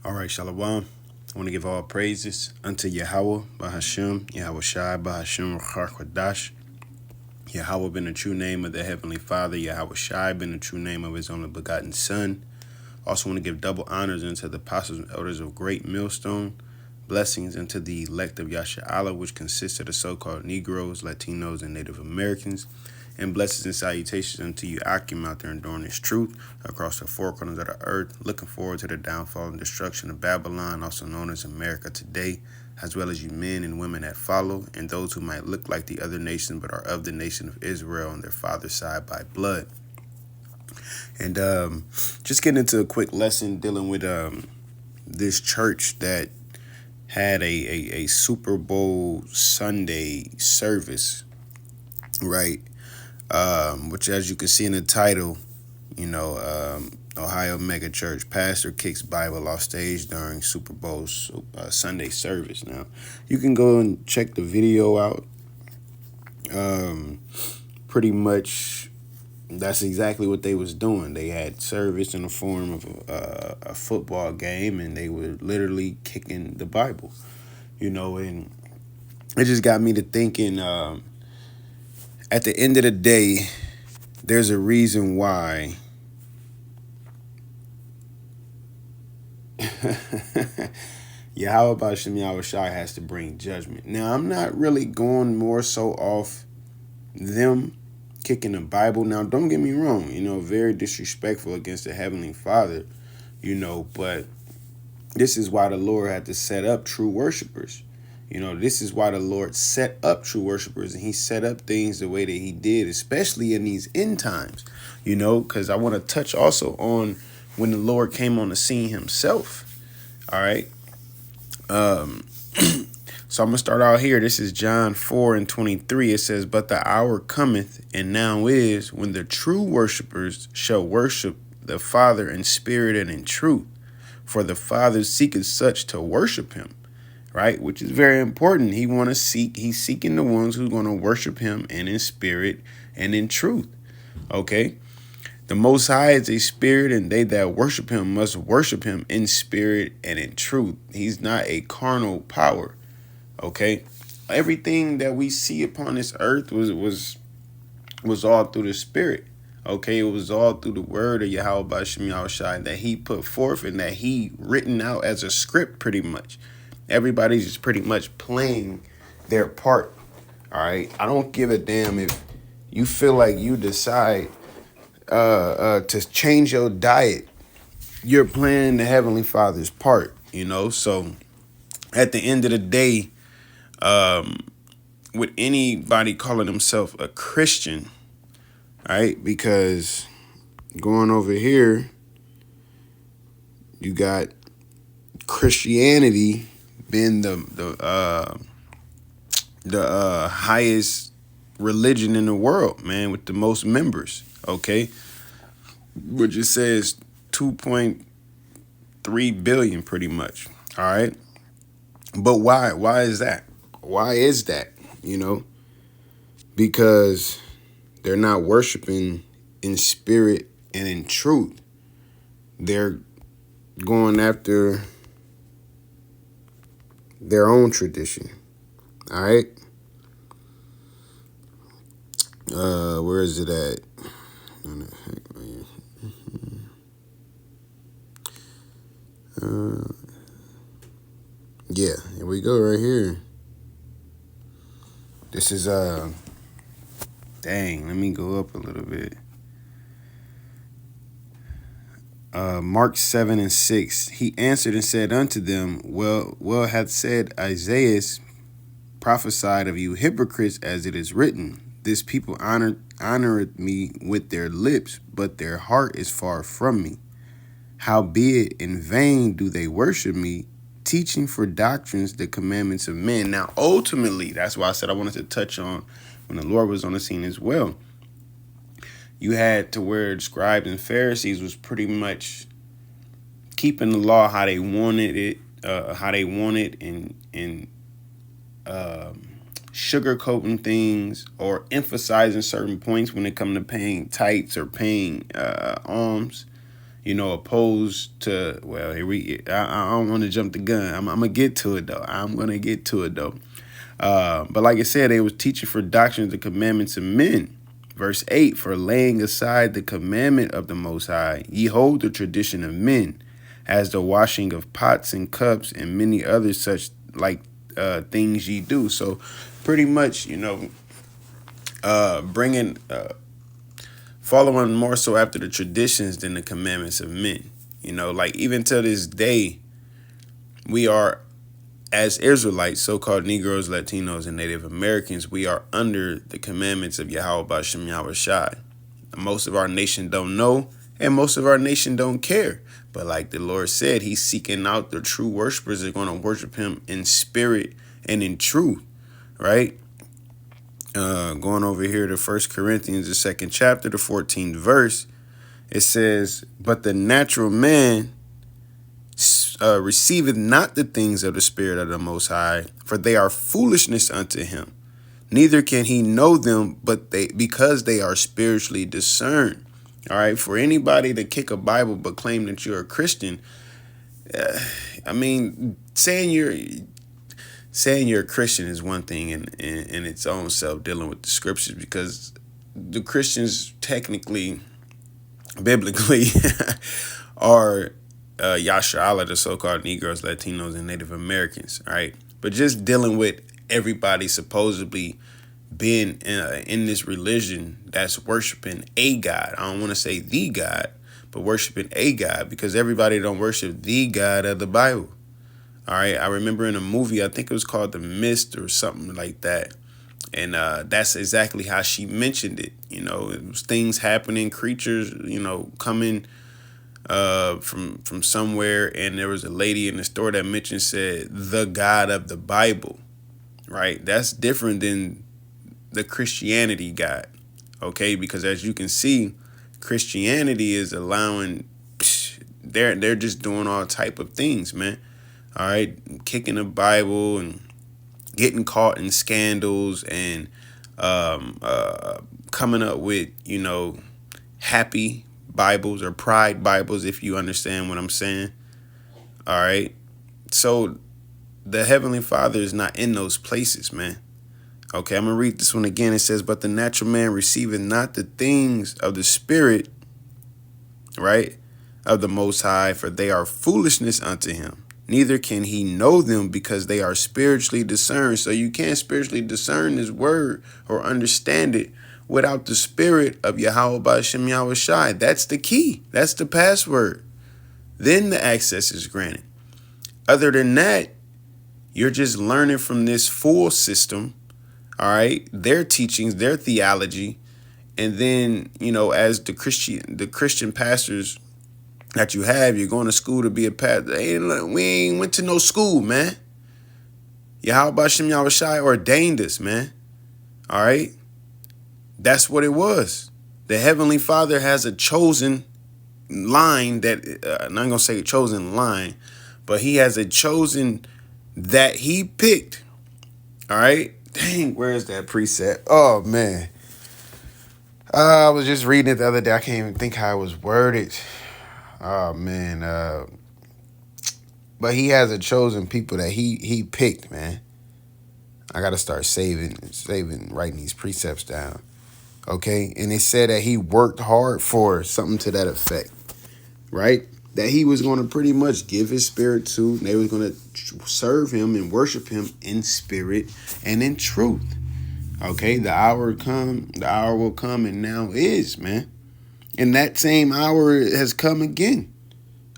All right, Shalom. I want to give all praises unto Yahawah, BAHASHAM, YAHAWASHI, BAHASHAM, QADASH. Yahawah been the true name of the Heavenly Father. YAHAWASHI been the true name of His only begotten Son. Also want to give double honors unto the apostles and elders of Great Millstone. Blessings unto the elect of Yasha'Allah, which consists of the so-called Negroes, Latinos, and Native Americans. And blessings and salutations unto you, Akim, out there enduring this truth across the four corners of the earth, looking forward to the downfall and destruction of Babylon, also known as America today, as well as you men and women that follow, and those who might look like the other nations but are of the nation of Israel on their father's side by blood. And just getting into a quick lesson dealing with this church that had a Super Bowl Sunday service, right? Which, as you can see in the title, Ohio Mega Church pastor kicks Bible off stage during Super Bowl Sunday service. Now, you can go and check the video out. Pretty much, that's exactly what they was doing. They had service in the form of a football game, and they were literally kicking the Bible, and it just got me to thinking, at the end of the day, there's a reason why Yahawah BAHASHAM YAHAWASHI has to bring judgment. Now, I'm not really going more so off them kicking the Bible. Now, don't get me wrong, very disrespectful against the Heavenly Father, but this is why the Lord had to set up true worshipers. This is why the Lord set up true worshipers, and He set up things the way that He did, especially in these end times, because I want to touch also on when the Lord came on the scene Himself. All right. So I'm going to start out here. This is John 4:23. It says, "But the hour cometh, and now is, when the true worshipers shall worship the Father in spirit and in truth. For the Father seeketh such to worship Him." Right, which is very important. He's seeking the ones who's going to worship Him and in spirit and in truth. Okay. The Most High is a spirit, and they that worship Him must worship Him in spirit and in truth. He's not a carnal power. Okay. Everything that we see upon this earth was all through the spirit. Okay. It was all through the word of Yahawah BAHASHAM YAHAWASHI that He put forth and that He written out as a script pretty much. Everybody's just pretty much playing their part. All right. I don't give a damn if you feel like you decide to change your diet. You're playing the Heavenly Father's part, So at the end of the day, with anybody calling themselves a Christian, right? Because going over here, you got Christianity been the highest religion in the world, man, with the most members, okay? Which it says 2.3 billion pretty much, all right? But why? Why is that? Why is that, Because they're not worshiping in spirit and in truth. They're going after their own tradition. All right. Where is it at? Yeah, here we go right here. This is dang, let me go up a little bit. Mark 7:6. He answered and said unto them, Well hath said Isaiah prophesied of you hypocrites, as it is written, This people honoreth me with their lips, but their heart is far from me. Howbeit in vain do they worship me, teaching for doctrines the commandments of men. Now, ultimately, that's why I said I wanted to touch on when the Lord was on the scene as well. You had to where scribes and Pharisees was pretty much keeping the law how they wanted it, and sugarcoating things or emphasizing certain points when it come to paying tithes or paying alms. opposed to, well, I don't want to jump the gun. I'm going to get to it, though. But like I said, they was teaching for doctrines the commandments of men. Verse 8, for laying aside the commandment of the Most High, ye hold the tradition of men, as the washing of pots and cups and many other such like things ye do. So pretty much, following more so after the traditions than the commandments of men. Like even to this day, we are, as Israelites, so-called Negroes, Latinos, and Native Americans, we are under the commandments of Yahawah, BAHASHAM, YAHAWASHI. Most of our nation don't know, and most of our nation don't care. But like the Lord said, he's seeking out the true worshipers that are going to worship him in spirit and in truth, right? Going over here to 1 Corinthians, the 2nd chapter, the 14th verse, it says, but the natural man receiveth not the things of the Spirit of the Most High, for they are foolishness unto him. Neither can he know them, because they are spiritually discerned. All right, for anybody to kick a Bible but claim that you're a Christian, saying you're a Christian is one thing in its own self, dealing with the scriptures, because the Christians technically, biblically, are Yahshua, the so-called Negroes, Latinos, and Native Americans, right? But just dealing with everybody supposedly being in this religion that's worshiping a God. I don't want to say the God, but worshiping a God, because everybody don't worship the God of the Bible. All right, I remember in a movie, I think it was called The Mist or something like that. And that's exactly how she mentioned it. It was things happening, creatures, coming from somewhere. And there was a lady in the store that said, the God of the Bible, right? That's different than the Christianity God, okay? Because as you can see, Christianity is allowing, they're just doing all type of things, man. All right, kicking the Bible and getting caught in scandals and coming up with, happy Bibles or pride Bibles, if you understand what I'm saying. All right. So the Heavenly Father is not in those places, man. Okay, I'm going to read this one again. It says, but the natural man receiveth not the things of the Spirit, right, of the Most High, for they are foolishness unto him. Neither can he know them, because they are spiritually discerned. So you can't spiritually discern this word or understand it without the spirit of Yahawah, BAHASHAM, YAHAWASHI. That's the key. That's the password. Then the access is granted. Other than that, you're just learning from this full system, all right, their teachings, their theology. And then, as the Christian pastors that you have, you're going to school to be a pastor. We ain't went to no school, man. Yahawah, BAHASHAM, YAHAWASHI ordained us, man. All right? That's what it was. The Heavenly Father has a chosen line that, I'm not going to say a chosen line, but he has a chosen that he picked. All right? Dang, where's that precept? Oh, man. I was just reading it the other day. I can't even think how it was worded. Oh, man. But he has a chosen people that he picked, man. I got to start saving, writing these precepts down. Okay? And it said that he worked hard for something to that effect, right? That he was going to pretty much give his spirit to, and they was going to serve him and worship him in spirit and in truth. Okay? The hour will come, and now is, man. And that same hour has come again.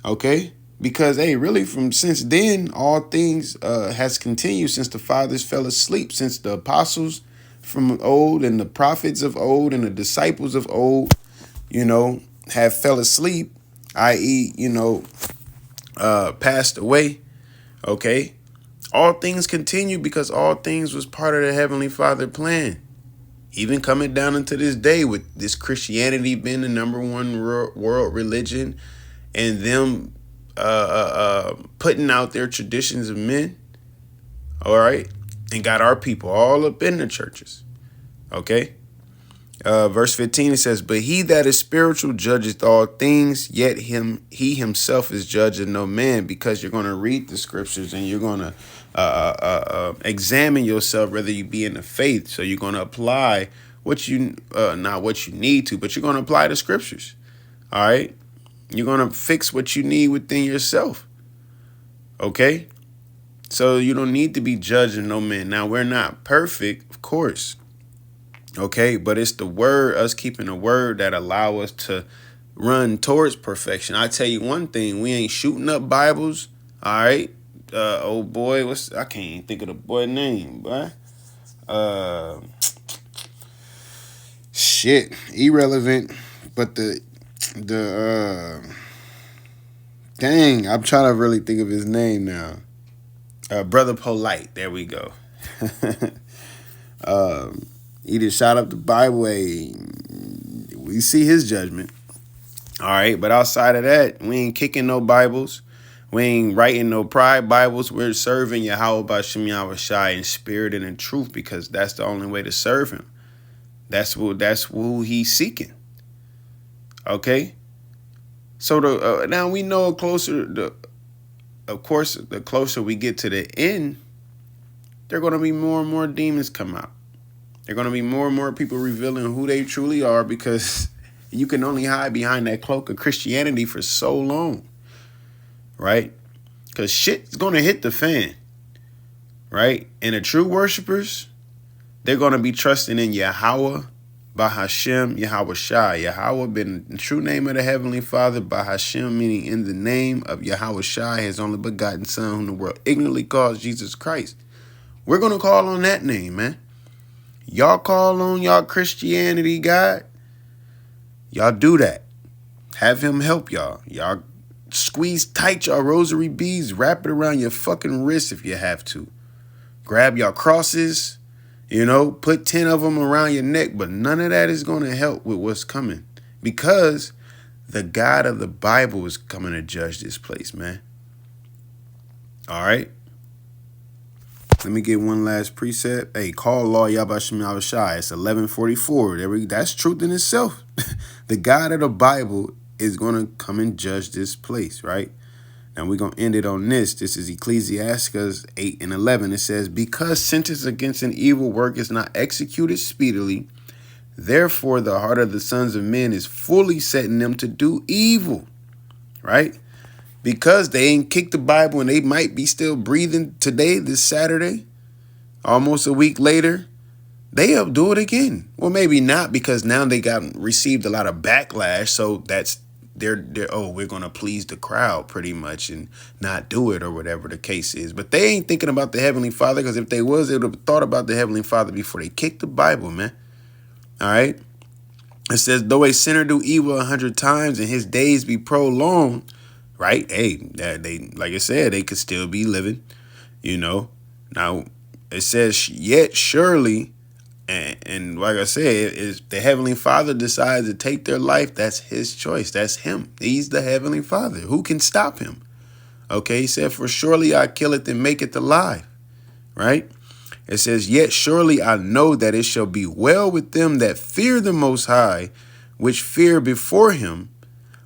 Okay? Because, hey, really from since then, all things has continued since the fathers fell asleep, since the apostles from old and the prophets of old and the disciples of old, have fell asleep, i.e., passed away. Okay? All things continue because all things was part of the Heavenly Father plan. Even coming down into this day with this Christianity being the number one world religion and them putting out their traditions of men, all right, and got our people all up in the churches, okay? Verse 15, it says, but he that is spiritual judgeth all things, yet he himself is judge of no man. Because you're going to read the scriptures and you're going to examine yourself, whether you be in the faith. So you're going to apply what you, not what you need to, but you're going to apply the scriptures. All right. You're going to fix what you need within yourself. Okay. So you don't need to be judging no man. Now, we're not perfect, of course. Okay, but it's the word, us keeping the word, that allow us to run towards perfection. I tell you one thing, we ain't shooting up Bibles. All right. Old boy, I can't even think of the boy name, boy. Shit, irrelevant. But dang, I'm trying to really think of his name now. Brother Polite. There we go. He just shot up the Bible. We see his judgment. All right. But outside of that, we ain't kicking no Bibles. We ain't writing no pride Bibles. We're serving YAHAWASHI in spirit and in truth, because that's the only way to serve him. That's who he's seeking. Okay. So now we know of course, the closer we get to the end, there are going to be more and more demons come out. There are going to be more and more people revealing who they truly are, because you can only hide behind that cloak of Christianity for so long, right? Because shit's going to hit the fan, right? And the true worshipers, they're going to be trusting in Yahawah, BAHASHAM, YAHAWASHI. Yahawah being the true name of the Heavenly Father. BAHASHAM meaning in the name of YAHAWASHI, his only begotten Son, whom the world ignorantly calls Jesus Christ. We're going to call on that name, man. Y'all call on y'all Christianity God. Y'all do that. Have him help y'all. Y'all squeeze tight y'all rosary beads. Wrap it around your fucking wrist if you have to. Grab y'all crosses. Put 10 of them around your neck. But none of that is going to help with what's coming. Because the God of the Bible is coming to judge this place, man. All right. Let me get one last precept. Hey, call law YAHAWASHI. It's 1144. That's truth in itself. The God of the Bible is going to come and judge this place, right? Now we're going to end it on this. This is Ecclesiastes 8 and 11. It says, because sentence against an evil work is not executed speedily, therefore the heart of the sons of men is fully setting them to do evil, right? Because they ain't kicked the Bible and they might be still breathing today, this Saturday, almost a week later, they'll do it again. Well, maybe not, because now they received a lot of backlash. So that's we're going to please the crowd pretty much and not do it, or whatever the case is. But they ain't thinking about the Heavenly Father, because if they was, they would have thought about the Heavenly Father before they kicked the Bible, man. All right. It says, though a sinner do evil 100 times and his days be prolonged, right? Hey, they, like I said, they could still be living, Now, it says, yet surely, and like I said, if the Heavenly Father decides to take their life, that's his choice. That's him. He's the Heavenly Father. Who can stop him? Okay, he said, for surely I kill it and make it alive, right? It says, yet surely I know that it shall be well with them that fear the Most High, which fear before him.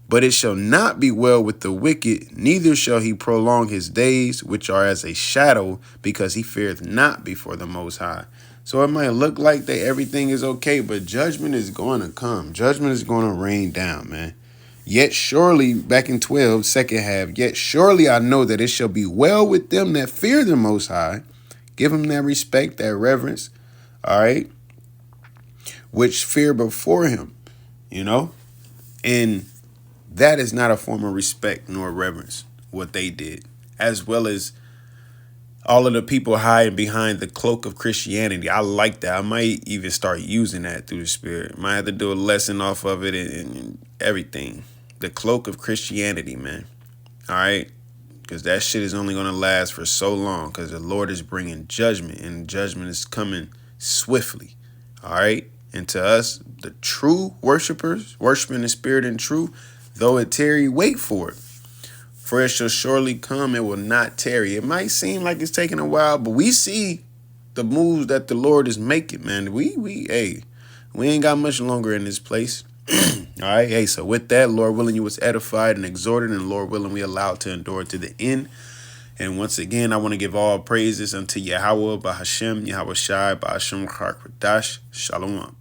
But it shall not be well with the wicked, neither shall he prolong his days, which are as a shadow, because he feareth not before the Most High. So it might look like that everything is okay, but judgment is going to come. Judgment is going to rain down, man. Yet surely, back in 12, second half, yet surely I know that it shall be well with them that fear the Most High. Give him that respect, that reverence, all right, which fear before him, and that is not a form of respect nor reverence, what they did, as well as all of the people hiding behind the cloak of Christianity. I like that. I might even start using that through the Spirit. Might have to do a lesson off of it and everything. The cloak of Christianity, man. All right? Because that shit is only going to last for so long, because the Lord is bringing judgment, and judgment is coming swiftly. All right? And to us, the true worshipers, worshiping the Spirit and truth, though it tarry, wait for it. For it shall surely come, it will not tarry. It might seem like it's taking a while, but we see the moves that the Lord is making, man. We We ain't got much longer in this place. All right. Hey, so with that, Lord willing, you was edified and exhorted, and Lord willing, we allowed to endure to the end. And once again, I want to give all praises unto Yahawah, BAHASHAM, YAHAWASHI, BAHASHAM, QADASH. Shalom.